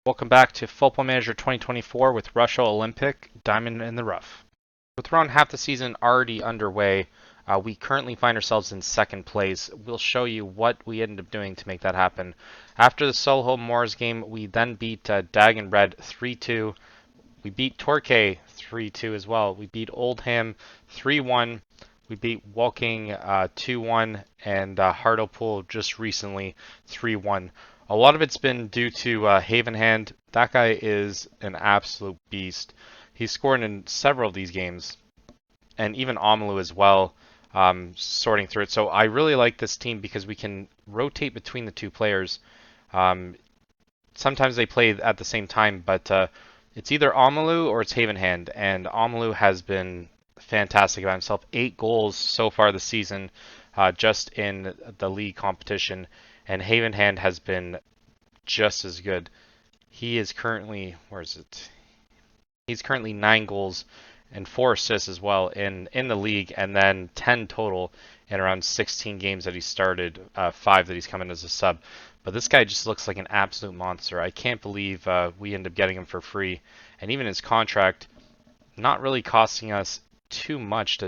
Welcome back to Football Manager 2024 with Rushall Olympic, Diamond in the Rough. With around half the season already underway, we currently find ourselves in second place. We'll show you what we ended up doing to make that happen. After the Solihull Moors game, we then beat Dagon Red 3-2. We beat Torquay 3-2 as well. We beat Oldham 3-1. We beat Woking 2-1 and Hartlepool just recently 3-1. A lot of it's been due to Havenhand. That guy is an absolute beast. He's scored in several of these games, and even Omalu as well, sorting through it. So I really like this team because we can rotate between the two players. Sometimes they play at the same time, but it's either Omalu or it's Havenhand, and Omalu has been fantastic about himself. 8 goals so far this season, just in the league competition, and Havenhand has been just as good. He is currently, where is it? He's currently 9 goals and 4 assists as well in the league, and then 10 total in around 16 games that he started, 5 that he's come in as a sub. But this guy just looks like an absolute monster. I can't believe we end up getting him for free, and even his contract not really costing us too much,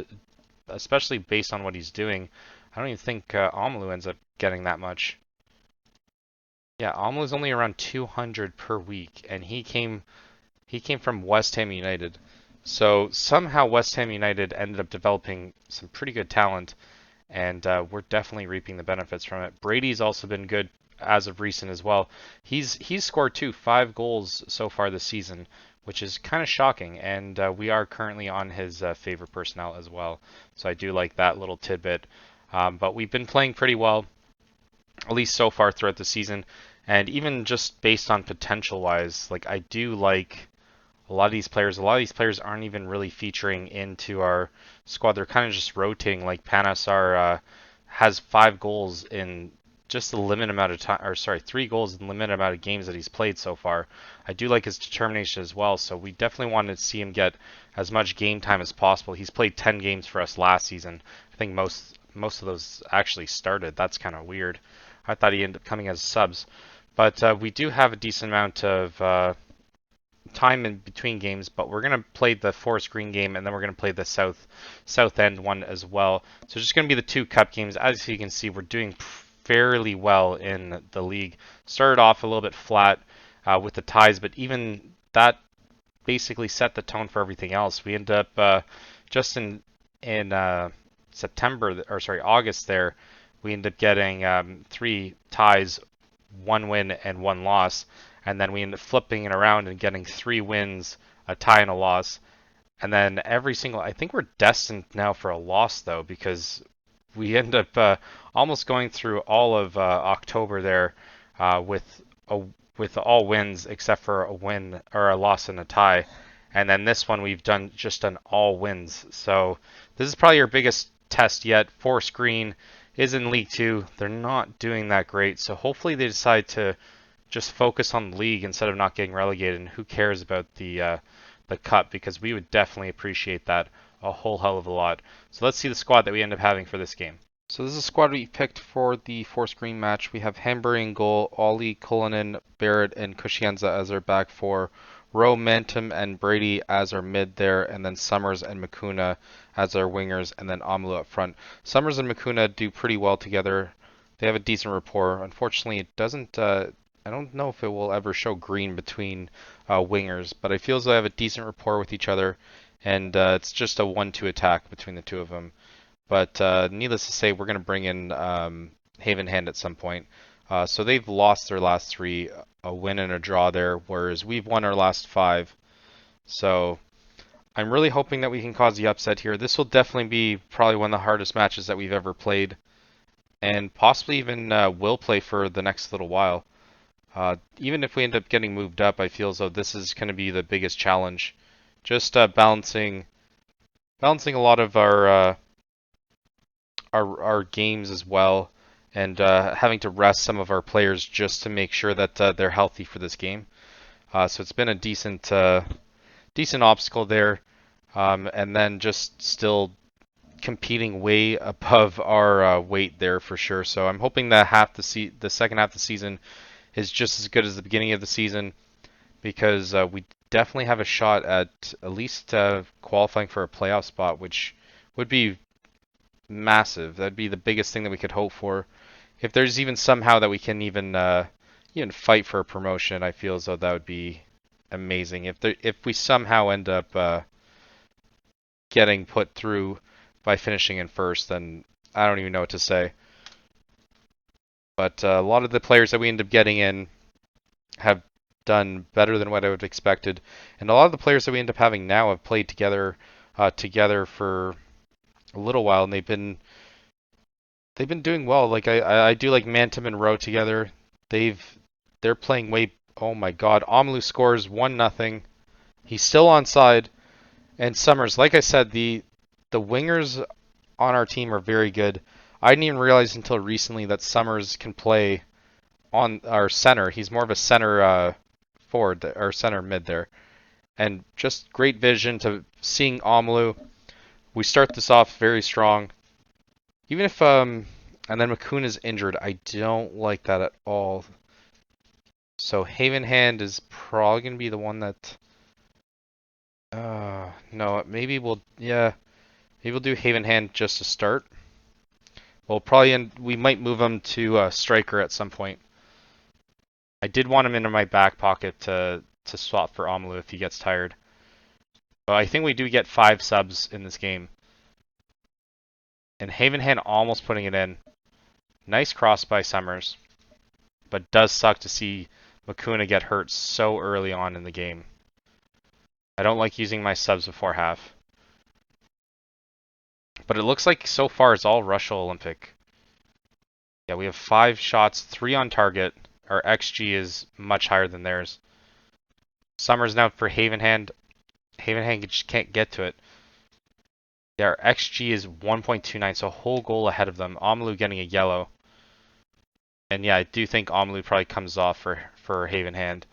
especially based on what he's doing. I don't even think Omalu ends up getting that much. Yeah, Omalu's only around 200 per week, and he came from West Ham United. So somehow West Ham United ended up developing some pretty good talent, and we're definitely reaping the benefits from it. Brady's also been good as of recent as well. He's scored 5 goals so far this season, which is kind of shocking, and we are currently on his favorite personnel as well. So I do like that little tidbit. But we've been playing pretty well, at least so far throughout the season, and even just based on potential wise, like I do like a lot of these players. A lot of these players aren't even really featuring into our squad. They're kind of just rotating. Like Panasar has 5 goals in just a limited amount of time, or sorry, 3 goals in the limited amount of games that he's played so far. I do like his determination as well, so we definitely wanted to see him get as much game time as possible. He's played 10 games for us last season. I think most of those actually started. That's kind of weird. I thought he ended up coming as subs. But we do have a decent amount of time in between games, but we're going to play the Forest Green game, and then we're going to play the South End one as well. So just going to be the 2 cup games. As you can see, we're doing fairly well in the league. Started off a little bit flat with the ties, but even that basically set the tone for everything else. We ended up just in August there, we ended up getting 3 ties, 1 win and 1 loss, and then we ended up flipping it around and getting 3 wins, a tie and a loss, and then I think we're destined now for a loss though, because we end up almost going through all of October there with all wins except for a win or a loss and a tie, and then this one we've done all wins. So this is probably our biggest test yet. Forest Green is in League 2. They're not doing that great, so hopefully they decide to just focus on the league instead of not getting relegated, and who cares about the cup, because we would definitely appreciate that a whole hell of a lot. So let's see the squad that we end up having for this game. So this is a squad we picked for the Forest Green match. We have Hambury in goal, Ollie, Cullinan, Barrett, and Cushienza as our back 4. Rowe, Mantum, and Brady as our mid there, and then Summers and Makuna as our wingers, and then Amalu up front. Summers and Makuna do pretty well together. They have a decent rapport. Unfortunately, it doesn't. I don't know if it will ever show green between wingers, but I feel as though they have a decent rapport with each other, and it's just a 1-2 attack between the two of them. But needless to say, we're going to bring in Havenhand at some point. So they've lost their last 3, a win and a draw there, whereas we've won our last 5. So I'm really hoping that we can cause the upset here. This will definitely be probably one of the hardest matches that we've ever played, and possibly even will play for the next little while. Even if we end up getting moved up, I feel as though this is going to be the biggest challenge. Just balancing a lot of our games as well, and having to rest some of our players just to make sure that they're healthy for this game. So it's been a decent obstacle there, and then just still competing way above our weight there for sure. So I'm hoping that the second half of the season is just as good as the beginning of the season. because we definitely have a shot at least qualifying for a playoff spot, which would be massive. That'd be the biggest thing that we could hope for. If there's even somehow that we can even fight for a promotion, I feel as though that would be amazing. If we somehow end up getting put through by finishing in first, then I don't even know what to say. But a lot of the players that we end up getting in have done better than what I would have expected, and a lot of the players that we end up having now have played together for a little while, and they've been doing well. Like I do like Mantum and Rowe together. They're playing way. Oh my God, Omlu scores 1-0. He's still onside, and Summers. Like I said, the wingers on our team are very good. I didn't even realize until recently that Summers can play on our center. He's more of a center forward or center mid there, and just great vision to seeing Omlu. We start this off very strong. Even if and then McCoon is injured, I don't like that at all. So Haven Hand is probably gonna be the one that. No, maybe we'll do Haven Hand just to start. We'll probably we might move him to striker at some point. I did want him in my back pocket to swap for Omlu if he gets tired. But I think we do get 5 subs in this game. And Haven Hand almost putting it in. Nice cross by Summers. But does suck to see Makuna get hurt so early on in the game. I don't like using my subs before half. But it looks like so far it's all Rushall Olympic. Yeah, we have 5 shots, 3 on target. Our XG is much higher than theirs. Summers now for Haven Hand. Haven Hand just can't get to it. Yeah, our XG is 1.29, so a whole goal ahead of them. Omlu getting a yellow. And yeah, I do think Omlu probably comes off for Haven Hand.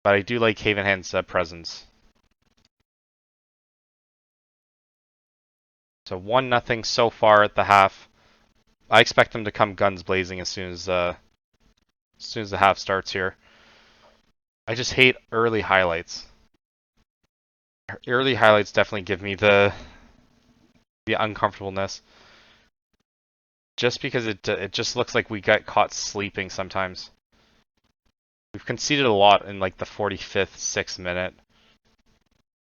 But I do like Haven Hand's presence. So 1-0 so far at the half. I expect them to come guns blazing as soon as the half starts here. I just hate early highlights. Early highlights definitely give me the uncomfortableness. Just because it just looks like we got caught sleeping sometimes. We've conceded a lot in like the 45th, 6th minute,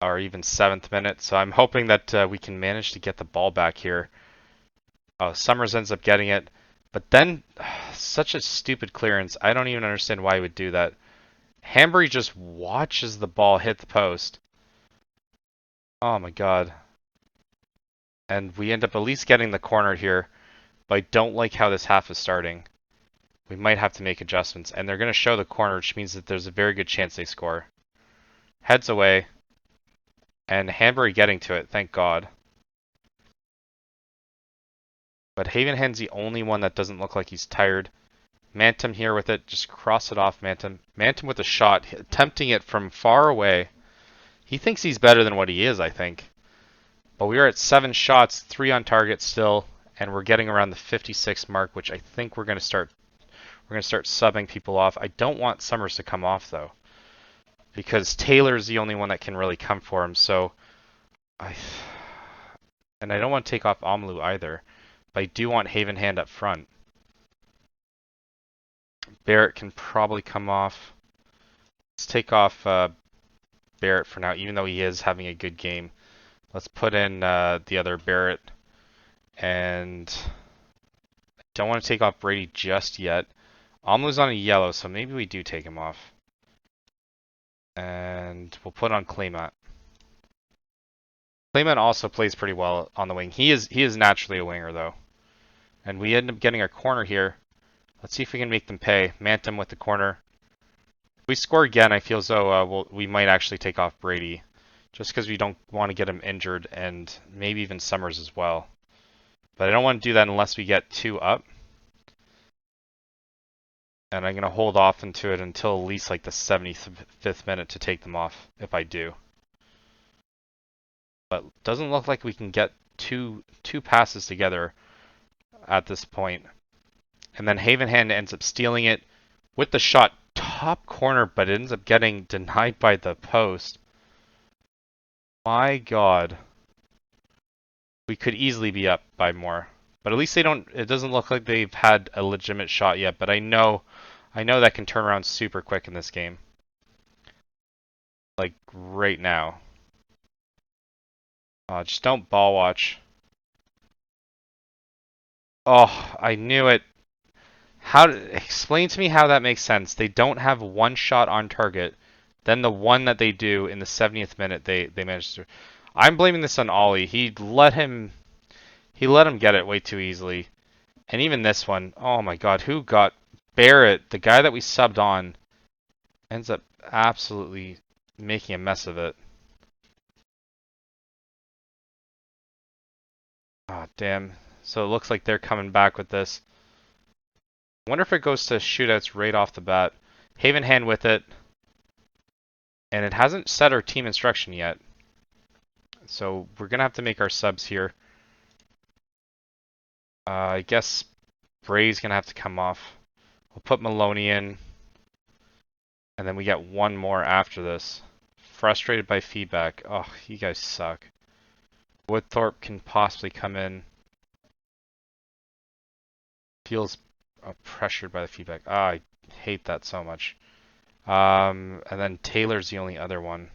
or even 7th minute. So I'm hoping that we can manage to get the ball back here. Oh, Summers ends up getting it, but then such a stupid clearance. I don't even understand why he would do that. Hambury just watches the ball hit the post. Oh my God. And we end up at least getting the corner here, but I don't like how this half is starting. We might have to make adjustments, and they're going to show the corner, which means that there's a very good chance they score. Heads away, and Hambury getting to it, thank God. But Haven Hand's the only one that doesn't look like he's tired. Mantum here with it, just cross it off, Mantum. Mantum with a shot, attempting it from far away. He thinks he's better than what he is, I think. But we are at 7 shots, 3 on target still, and we're getting around the 56 mark, which I think we're going to start subbing people off. I don't want Summers to come off though, because Taylor's the only one that can really come for him. So I don't want to take off Omlu either, but I do want Haven Hand up front. Barrett can probably come off. Let's take off Barrett for now, even though he is having a good game. Let's put in the other Barrett, and I don't want to take off Brady just yet. Omlu's on a yellow, so maybe we do take him off. And we'll put on Claymat. Claymat also plays pretty well on the wing. He is naturally a winger though. And we end up getting our corner here. Let's see if we can make them pay. Mantum with the corner. If we score again, I feel as though we might actually take off Brady. Just because we don't want to get him injured, and maybe even Summers as well. But I don't want to do that unless we get 2 up. And I'm going to hold off into it until at least like the 75th minute to take them off, if I do. But doesn't look like we can get two passes together at this point. And then Haven Hand ends up stealing it with the shot. top corner, but it ends up getting denied by the post. My God. We could easily be up by more. But at least they don't, it doesn't look like they've had a legitimate shot yet, but I know that can turn around super quick in this game. Like right now. Just don't ball watch. Oh, I knew it. Explain to me how that makes sense. They don't have one shot on target. Then the one that they do in the 70th minute, they managed to. I'm blaming this on Ollie. He let him get it way too easily. And even this one, oh my God, who got Barrett, the guy that we subbed on, ends up absolutely making a mess of it. Oh, damn. So it looks like they're coming back with this. Wonder if it goes to shootouts right off the bat. Haven Hand with it. And it hasn't set our team instruction yet. So we're going to have to make our subs here. I guess Bray's going to have to come off. We'll put Maloney in. And then we get one more after this. Frustrated by feedback. Oh, you guys suck. Woodthorpe can possibly come in. Feels pressured by the feedback. I hate that so much. And then Taylor's the only other one.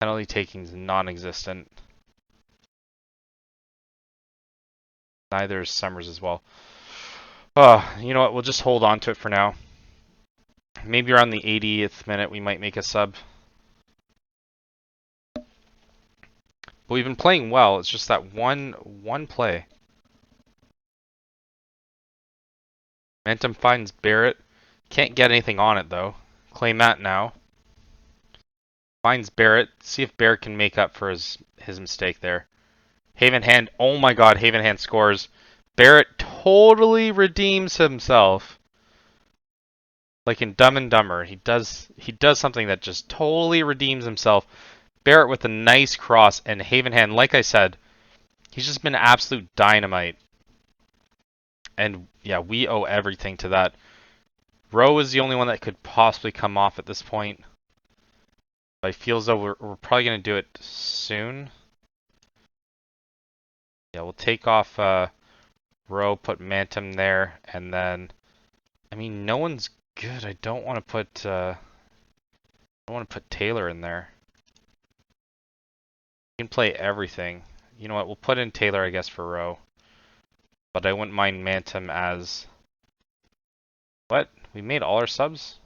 Penalty taking is non-existent. Neither is Summers as well. Oh, you know what? We'll just hold on to it for now. Maybe around the 80th minute we might make a sub. But we've been playing well. It's just that one play. Momentum finds Barrett. Can't get anything on it though. Claim that now. Finds Barrett. See if Barrett can make up for his mistake there. Haven Hand. Oh my God, Haven Hand scores. Barrett totally redeems himself. Like in Dumb and Dumber, he does something that just totally redeems himself. Barrett with a nice cross, and Haven Hand, like I said, he's just been absolute dynamite. And yeah, we owe everything to that. Rowe is the only one that could possibly come off at this point. But I feel as though we're probably going to do it soon. Yeah, we'll take off Rowe, put Mantum there, and then, I mean, no one's good. I don't want to put Taylor in there. He can play everything. You know what? We'll put in Taylor, I guess, for Rowe. But I wouldn't mind Mantum as... What? We made all our subs?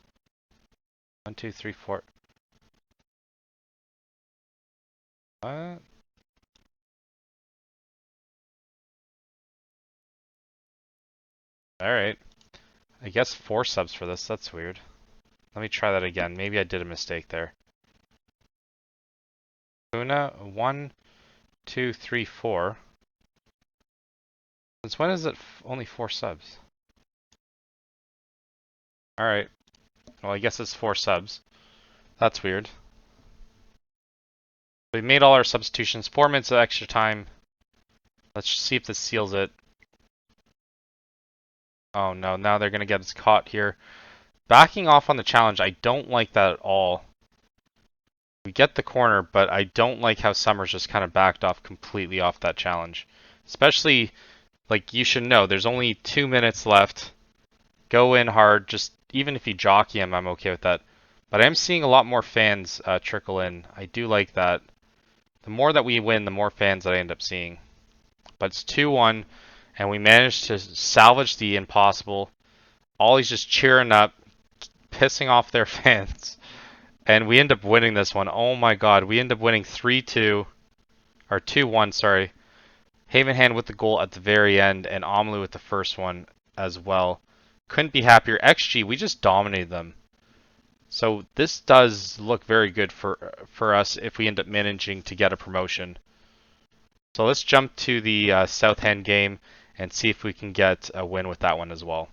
1, 2, 3, 4. What? Alright. I guess 4 subs for this. That's weird. Let me try that again. Maybe I did a mistake there. Una, 1, 2, 3, 4. Since when is it only 4 subs? Alright. Well, I guess it's 4 subs. That's weird. We made all our substitutions. 4 minutes of extra time. Let's see if this seals it. Oh no, now they're going to get us caught here. Backing off on the challenge, I don't like that at all. We get the corner, but I don't like how Summers just kind of backed off completely off that challenge. Especially, like, you should know, there's only 2 minutes left. Go in hard, just even if you jockey him, I'm okay with that. But I'm seeing a lot more fans trickle in. I do like that. The more that we win, the more fans that I end up seeing. But it's 2-1, and we managed to salvage the impossible. Ollie's just cheering up, pissing off their fans. And we end up winning this one. Oh my God, we end up winning 3-2, or 2-1, sorry. Haven Hand with the goal at the very end, and Amalu with the first one as well. Couldn't be happier. XG, we just dominated them. So this does look very good for us if we end up managing to get a promotion. So let's jump to the South End game and see if we can get a win with that one as well.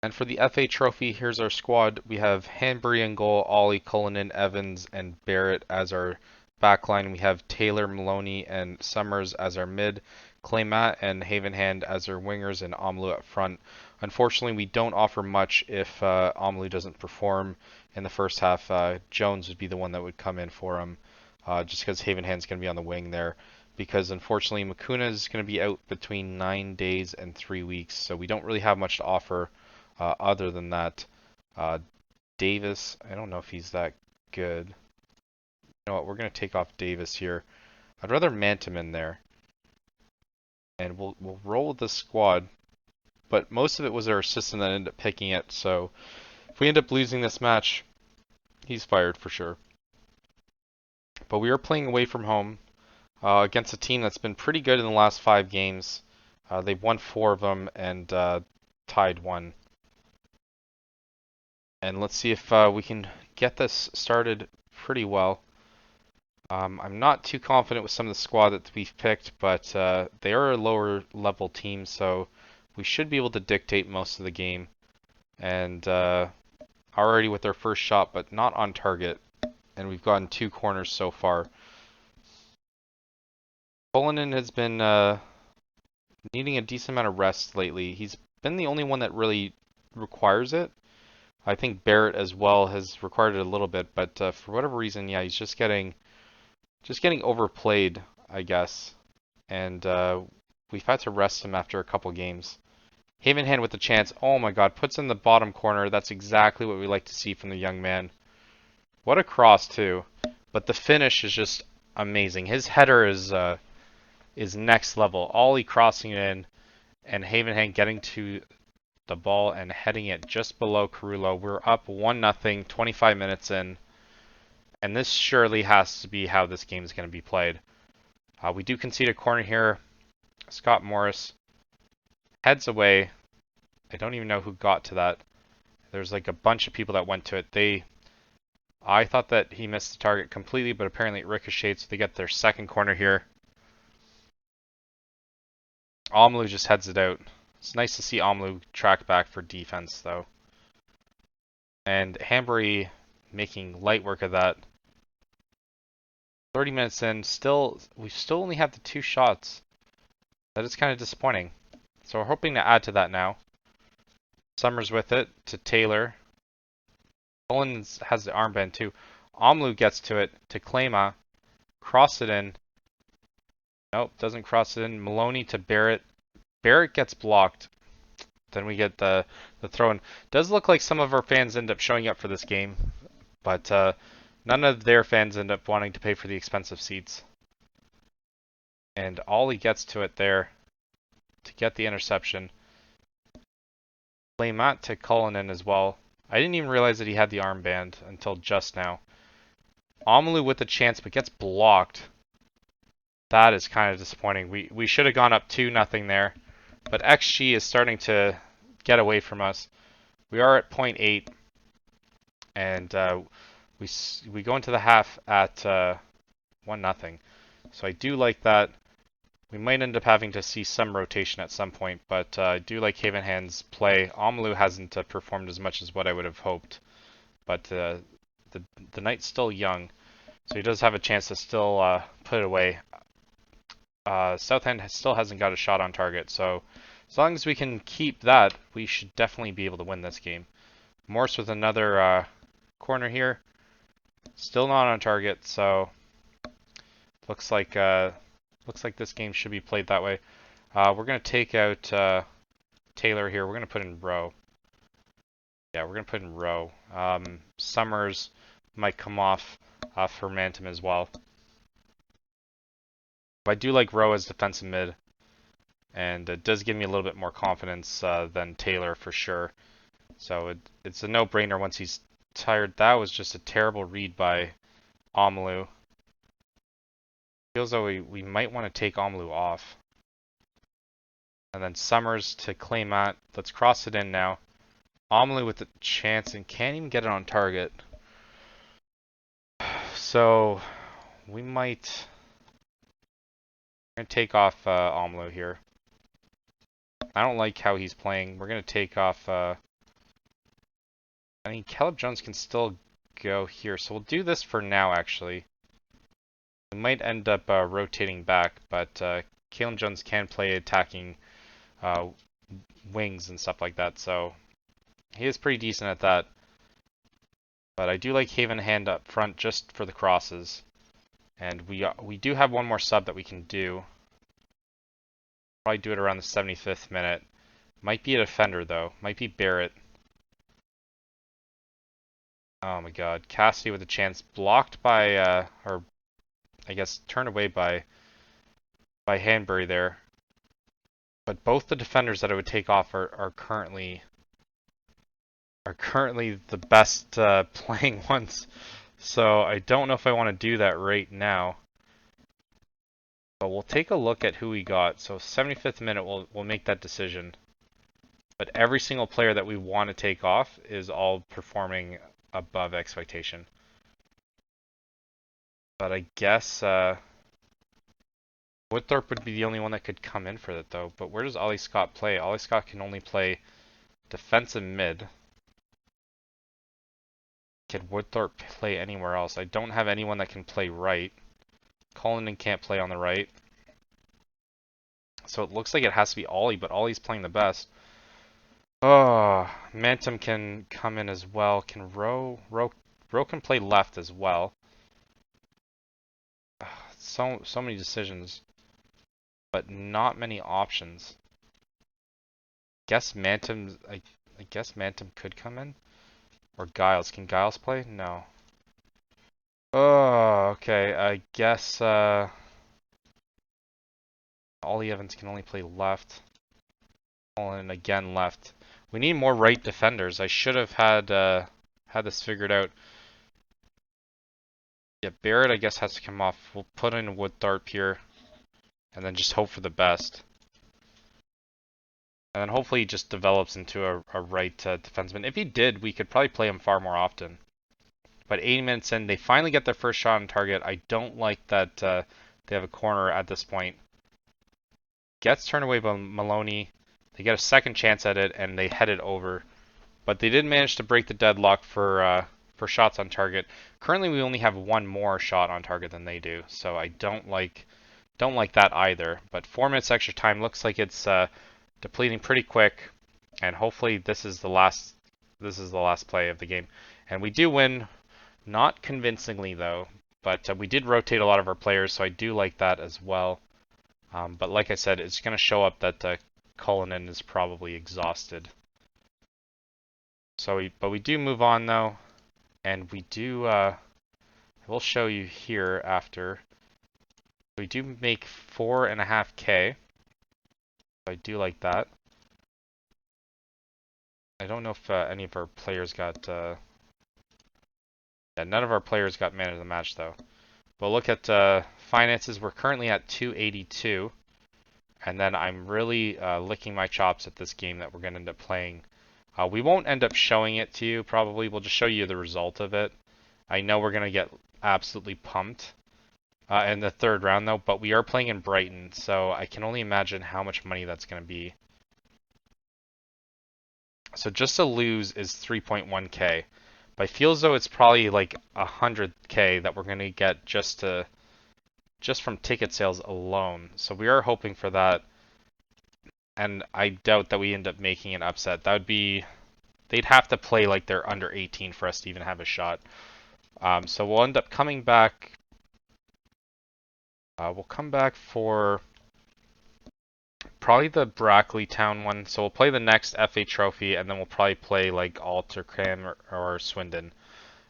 And for the FA Trophy, here's our squad. We have Hanbury in goal, Ollie, Cullinan, Evans, and Barrett as our backline. We have Taylor, Maloney, and Summers as our mid. Claymat and Haven Hand as our wingers, and Omlu up front. Unfortunately, we don't offer much if Amalu doesn't perform in the first half. Jones would be the one that would come in for him, just because Havenhand's going to be on the wing there. Because unfortunately, Makuna is going to be out between 9 days and 3 weeks, so we don't really have much to offer other than that. Davis, I don't know if he's that good. You know what, we're going to take off Davis here. I'd rather Mantum in there. And we'll roll with the squad. But most of it was our assistant that ended up picking it, so if we end up losing this match, he's fired for sure. But we are playing away from home against a team that's been pretty good in the last 5 games. They've won 4 of them and tied 1. And let's see if we can get this started pretty well. I'm not too confident with some of the squad that we've picked, but they are a lower level team, so we should be able to dictate most of the game. And already with our first shot, but not on target. And we've gotten 2 corners so far. Cullinan has been needing a decent amount of rest lately. He's been the only one that really requires it. I think Barrett as well has required it a little bit, but for whatever reason, yeah, he's just getting overplayed, I guess. And we've had to rest him after a couple games. Havenhand with the chance. Oh my god, puts in the bottom corner. That's exactly what we like to see from the young man. What a cross too. But the finish is just amazing. His header is next level. Ollie crossing it in and Havenhand getting to the ball and heading it just below Carullo. We're up 1-0, 25 minutes in. And this surely has to be how this game is going to be played. We do concede a corner here. Scott Morris heads away. I don't even know who got to that. There's like a bunch of people that went to it. I thought that he missed the target completely, but apparently it ricocheted, so they get their second corner here. Omlu just heads it out. It's nice to see Omlu track back for defense, though. And Hambury making light work of that. 30 minutes in, we still only have the 2 shots. That is kind of disappointing. So we're hoping to add to that now. Summers with it to Taylor. Collins has the armband too. Omlu gets to it to Klema. Cross it in. Nope, doesn't cross it in. Maloney to Barrett. Barrett gets blocked. Then we get the throw in. Does look like some of our fans end up showing up for this game, but none of their fans end up wanting to pay for the expensive seats. And Ollie gets to it there to get the interception. Laymat to Cullinan as well. I didn't even realize that he had the armband until just now. Amalu with the chance but gets blocked. That is kind of disappointing. We should have gone up 2-0 there. But XG is starting to get away from us. We are at 0.8. And we go into the half at 1-0. So I do like that. We might end up having to see some rotation at some point, but I do like Havenhand's play. Amalu hasn't performed as much as what I would have hoped, but the Knight's still young, so he does have a chance to still put it away. Southend still hasn't got a shot on target, so as long as we can keep that, we should definitely be able to win this game. Morse with another corner here, still not on target, so looks like this game should be played that way. We're going to take out Taylor here. We're going to put in Rowe. Yeah, we're going to put in Rowe. Summers might come off for Mantum as well. But I do like Rowe as defensive mid. And it does give me a little bit more confidence than Taylor for sure. So it's a no-brainer once he's tired. That was just a terrible read by Amalu. Feels though we might want to take Omlu off. And then Summers to Claymat. Let's cross it in now. Omlu with the chance and can't even get it on target. So we might we're gonna take off Omlu here. I don't like how he's playing. We're gonna take off I mean Caleb Jones can still go here. So we'll do this for now actually. We might end up rotating back, but Kalen Jones can play attacking wings and stuff like that. So he is pretty decent at that. But I do like Haven Hand up front just for the crosses. And we do have one more sub that we can do. Probably do it around the 75th minute. Might be a defender though. Might be Barrett. Oh my god. Cassidy with a chance. Blocked by, or I guess turned away by Hanbury there. But both the defenders that I would take off are currently the best playing ones. So I don't know if I want to do that right now. But we'll take a look at who we got. So 75th minute, we'll make that decision. But every single player that we want to take off is all performing above expectation. But I guess Woodthorpe would be the only one that could come in for that though. But where does Ollie Scott play? Ollie Scott can only play defensive mid. Can Woodthorpe play anywhere else? I don't have anyone that can play right. Cullinan can't play on the right. So it looks like it has to be Ollie, but Ollie's playing the best. Oh, Mantum can come in as well. Can Rowe can play left as well. So many decisions, but not many options. I guess Mantum could come in. Or Giles. Can Giles play? No. Oh, okay. I guess Ollie Evans can only play left. Cullen again left. We need more right defenders. I should have had this figured out. Yeah, Barrett I guess has to come off. We'll put in Woodthorpe here, and then just hope for the best. And then hopefully he just develops into a right defenseman. If he did, we could probably play him far more often. But 80 minutes in, they finally get their first shot on target. I don't like that they have a corner at this point. Gets turned away by Maloney. They get a second chance at it, and they head it over. But they did manage to break the deadlock for shots on target. Currently, we only have one more shot on target than they do, so I don't like that either. But 4 minutes extra time looks like it's depleting pretty quick, and hopefully this is the last play of the game. And we do win, not convincingly though, but we did rotate a lot of our players, so I do like that as well. But like I said, it's going to show up that Cullinan is probably exhausted. So but we do move on though, and we do. We'll show you here after. We do make 4.5K. I do like that. I don't know if any of our players got. Yeah, none of our players got man of the match though. But look at finances. We're currently at 282, and then I'm really licking my chops at this game that we're going to end up playing. We won't end up showing it to you. Probably we'll just show you the result of it. I know we're going to get absolutely pumped in the third round though, but we are playing in Brighton, so I can only imagine how much money that's going to be. So just to lose is 3.1K. But I feel as though it's probably like 100K that we're going to get just from ticket sales alone. So we are hoping for that. And I doubt that we end up making an upset. That would be, they'd have to play like they're under 18 for us to even have a shot. So we'll end up coming back. We'll come back for probably the Brackley Town one. So we'll play the next FA Trophy, and then we'll probably play like Altercram or Swindon.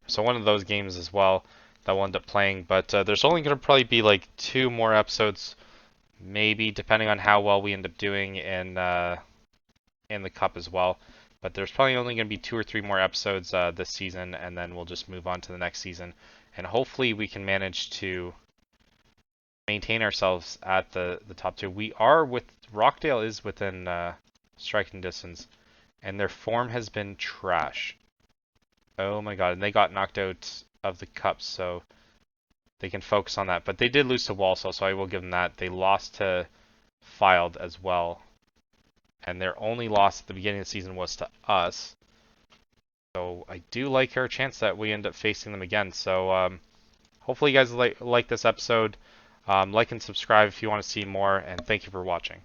So one of those games as well that we'll end up playing. But there's only going to probably be like 2 more episodes, maybe, depending on how well we end up doing in the Cup as well. But there's probably only going to be 2 or 3 more episodes this season, and then we'll just move on to the next season. And hopefully we can manage to maintain ourselves at the top 2. We are Rockdale is within striking distance, and their form has been trash. Oh my god, and they got knocked out of the Cup, so they can focus on that. But they did lose to Walsall, so I will give them that. They lost to Fylde as well, and their only loss at the beginning of the season was to us. So I do like our chance that we end up facing them again. So hopefully you guys like this episode. Like and subscribe if you want to see more, and thank you for watching.